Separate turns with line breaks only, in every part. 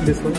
This one.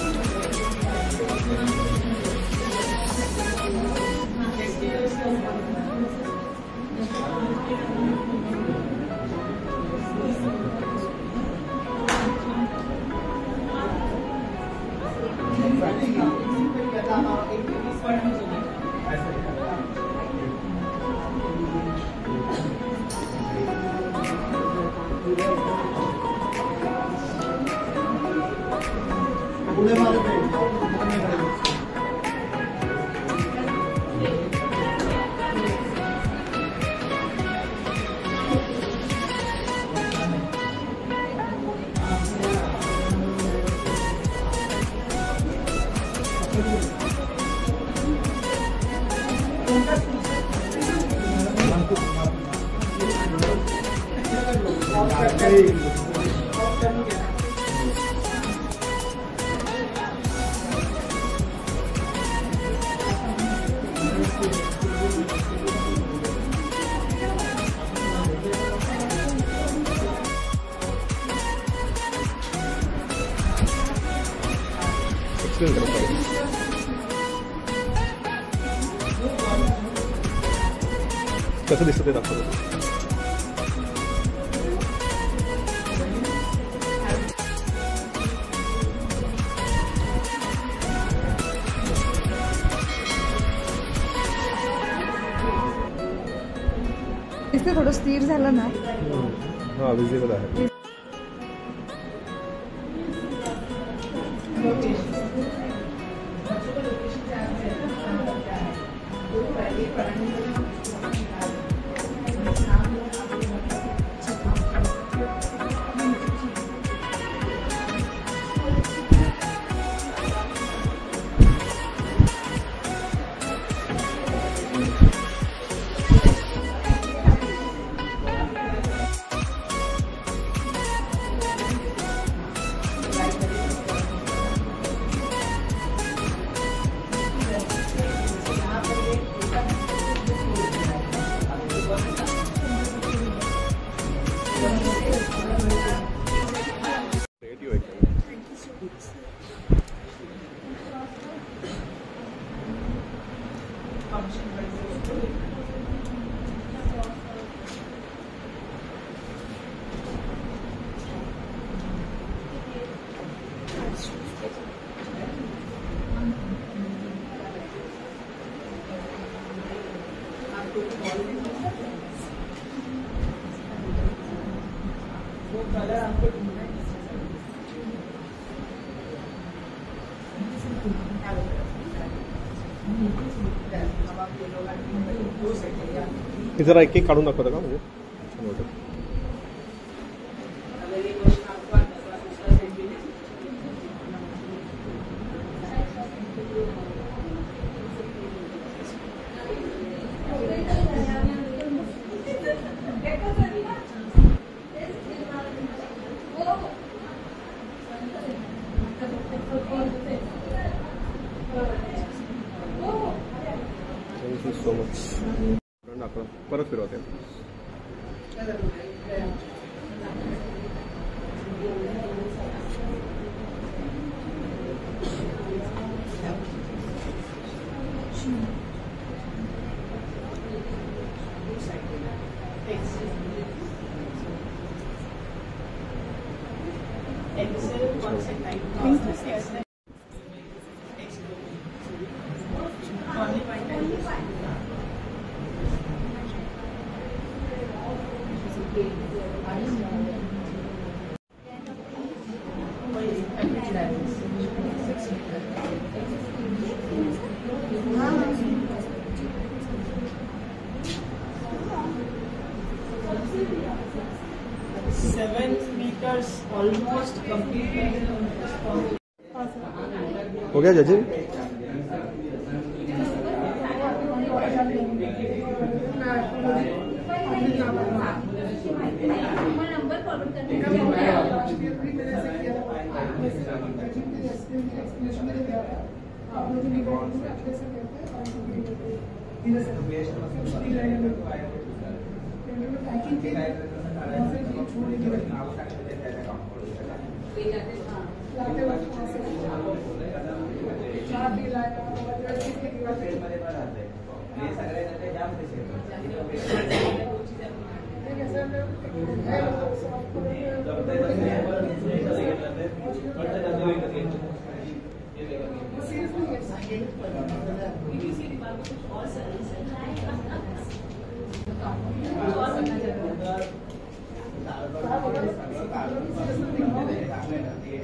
कसं दिसतं ते दाखवतो.
दिसते थोडं स्थिर झालं ना.
हा विजिबल आहे. हे जरा एक एक काढून दाखवता का म्हणजे छान वाटतं. Thank you so much. परत फिरवते.
meters almost completed.
हो गया जजिन?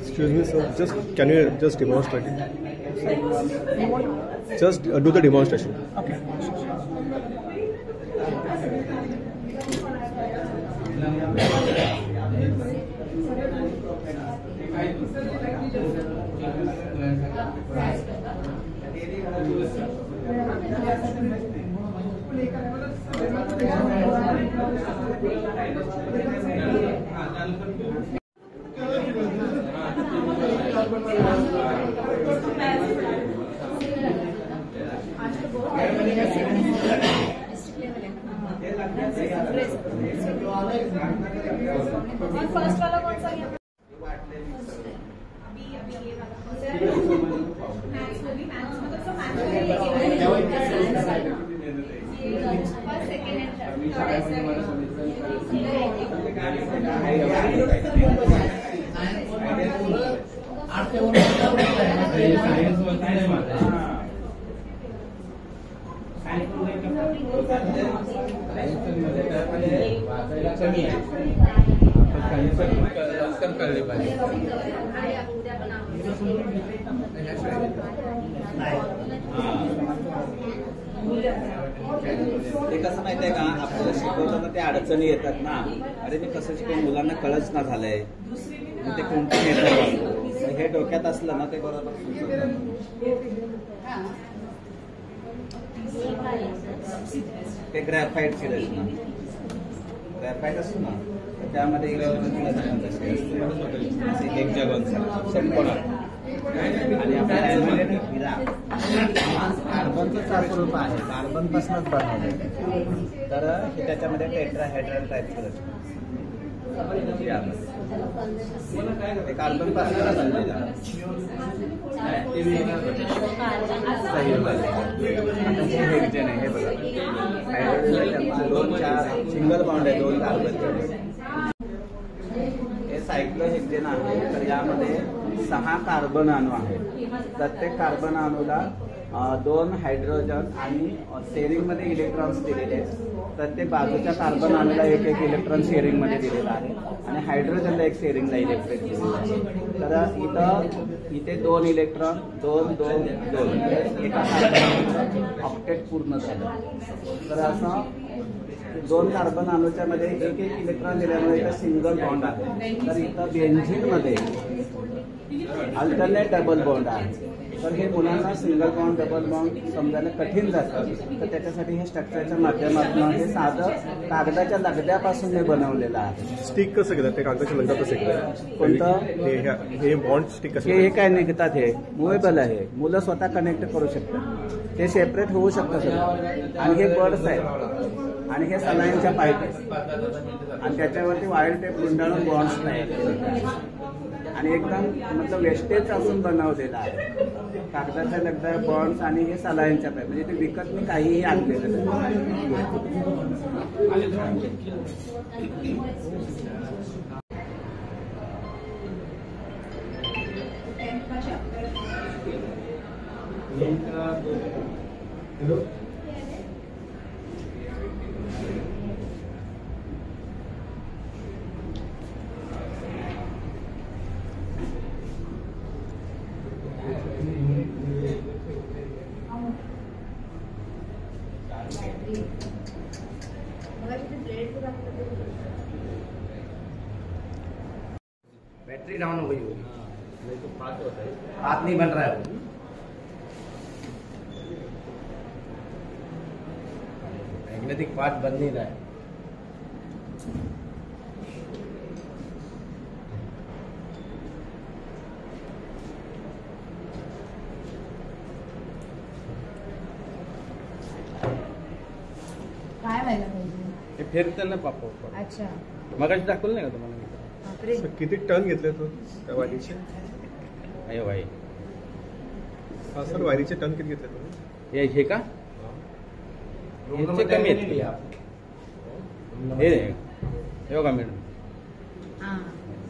Excuse me, sir. Can you just demonstrate it? Just do the demonstration.
Okay.
First वाला कौन सा है?
ते कसं माहितीये का, आपल्याला शिकवताना ते अडचणी येतात ना. अरे मी कसं शिकवून मुलांना कळच ना झालंय, मग ते कोणतं नेटवर्क हे डोक्यात असलं ना ते बरोबर. ते ग्रॅफाईटची रचना, ग्रॅफाईट असतो ना त्यामध्ये एक जगन आणि आपल्या कार्बनचं स्वरूप आहे, कार्बन पासूनच बनवलेलं आहे. तर हे त्याच्यामध्ये टेट्राहेड्रल टाईपचं रचना ते कार्बन पासून बनलेलं आहे. हे बघा हायड्रोजन 2-4 सिंगल बॉन्ड आहे, 2 कार्बन. हे सायक्लोहेक्सेन आहे. तर यामध्ये 6 कार्बन अणू आहेत. प्रत्येक कार्बन अणूला 2 हायड्रोजन आणि शेअरिंग मध्ये इलेक्ट्रॉन्स दिलेले आहेत. प्रत्येक बाजूच्या कार्बन अणूला 1-1 इलेक्ट्रॉन शेअरिंग मध्ये दिलेला आहे आणि हायड्रोजनला 1 शेअरिंगला इलेक्ट्रॉन दिलेला आहे. तर इथे 2 इलेक्ट्रॉन 2-2-2 एका कार्बन ऑक्टेट पूर्ण झालं. तर असं 2 कार्बन अणूच्या मध्ये 1-1 इलेक्ट्रॉन दिल्यामुळे इथं सिंगल बॉन्ड आहे. तर इथं बेन्झीन मध्ये अल्टरनेट डबल बॉन्ड आहे. तर हे मुलांना सिंगल बॉन्ड डबल बॉन्ड समजायला कठीण जातं. तर त्याच्यासाठी हे स्ट्रक्चरच्या माध्यमातून हे साधं कागदाच्या लगद्यापासून हे बनवलेलं आहे.
स्टिक कसं घेतात ते कागदाच्या लगद्यात कसं घेतात?
कोणतं
हे बॉन्ड स्टिक कसं?
हे काय निघतात, हे मुव्हेबल आहे. मुलं स्वतः कनेक्ट करू शकतात, ते सेपरेट होऊ शकतं सगळं. आणि हे बर्ड्स आहेत आणि हे सलाईनच्या पाईप आहेत आणि त्याच्यावरती वायर टेप गुंडाळून बॉन्ड्स तयार केले आणि एकदम मतलब वेस्टेज असून बनवलेला आहे. कागदाच्या लगदा बॉन्ड्स आणि हे सलाईनच्या पाईप म्हणजे ते विकत मी काहीही आणलेलं नाही.
बैटरी डाउन हो गई होगी, नहीं तो हाथ नहीं बन रहा है वो। मैग्नेटिक पार्ट बन नहीं रहा है।
काय व्हायला पाहिजे?
हे फिरतं ना पापा.
अच्छा.
मगाशी दाखवलं नाही का तुम्हाला?
बापरे.
किती टन घेतले तू त्या वायरीचे?
अयो भाई,
हा सर, वायरीचे टन किती घेतले तुम्ही?
हे का? यांचे कमी आहेत. हे बघा मॅडम,
हा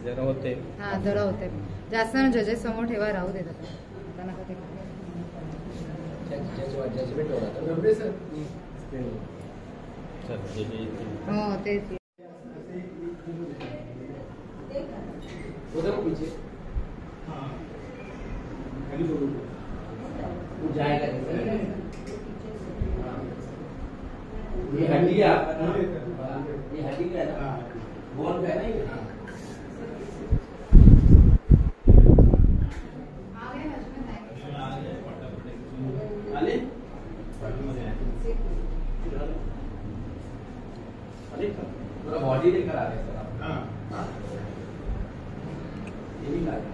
जरा होते.
हा जरा होते जास्त ना. जजेस समोर ठेवा, राहू देतात आता नका ते. हो तेच.
उधर पीछे जाएगा ये हड्डी है आपका ना, ये हड्डी का है ना, बोन का है ना ये। पूरा बॉडी लेकर आ रहे हैं सर आप। ये भी ला रहे हैं।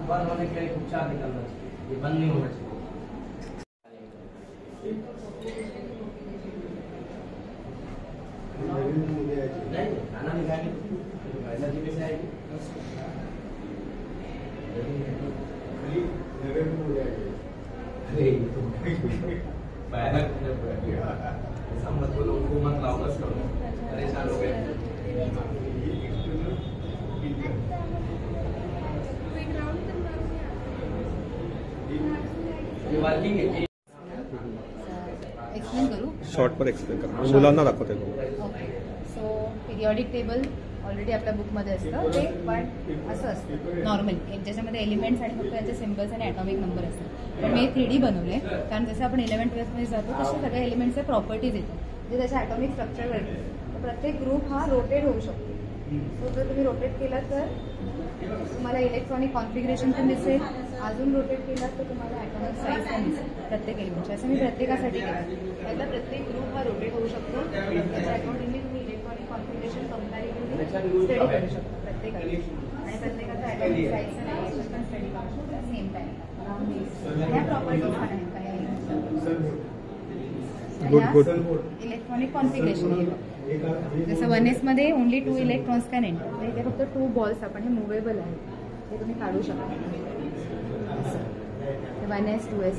बंद होने के लिए उपचार निकलना चाहिए, ये बंद नहीं होना चाहिए। नहीं, खाना नहीं खाएंगे, एनर्जी कैसे आएगी? अरे ये तो भयानक ऐसा मत बोलो, उनको मत लाओ, बस करो, परेशान हो गए।
एक्सप्लेन करू.
शॉर्ट पर एक्सप्लेन करा, मुलांना दाखवते तो.
ओके. सो पिरियॉडिक टेबल ऑलरेडी आपल्या बुकमध्ये असतं ते, पण असं असतं नॉर्मल एक ज्याच्यामध्ये एलिमेंट्स आणि फक्त त्याचे सिम्बल्स आणि ॲटॉमिक नंबर असतात. पण मी 3D बनवले, कारण जसं आपण 11th-12th जातो तसे सगळ्या एलिमेंट्सचे प्रॉपर्टीज येतात जे त्याच्या ॲटॉमिक स्ट्रक्चर करतात. तर प्रत्येक ग्रुप हा रोटेट होऊ शकतो. सो जर तुम्ही रोटेट केलात तर तुम्हाला इलेक्ट्रॉनिक कॉन्फिगरेशन पण दिसेल. अजून रोटेट केलात तर तुम्हाला ॲटॉमिक साईज पण दिसेल प्रत्येक एलिमेंटची. असं मी प्रत्येकासाठी केलं. त्यातला प्रत्येक ग्रुप हा रोटेट होऊ शकतो. त्याच्या अकॉर्डिंगली तुम्ही इलेक्ट्रॉनिक कॉन्फिगरेशन कंपॅरेटिव्हली स्टडी करू शकता प्रत्येकाची. आणि प्रत्येकाचा ॲटॉमिक साईज आणि पण स्टडी करू शकता सेम टाईम. ह्या प्रॉपर्टीज पण आहेत काही इलेक्ट्रॉनिक कॉन्फिगरेशन. जसं 1s मध्ये ओनली 2 इलेक्ट्रॉन्स कॅन एंटर. इथे फक्त 2 बॉल्स आपण हे मुव्हेबल आहे ते तुम्ही काढू शकता. 1s 2s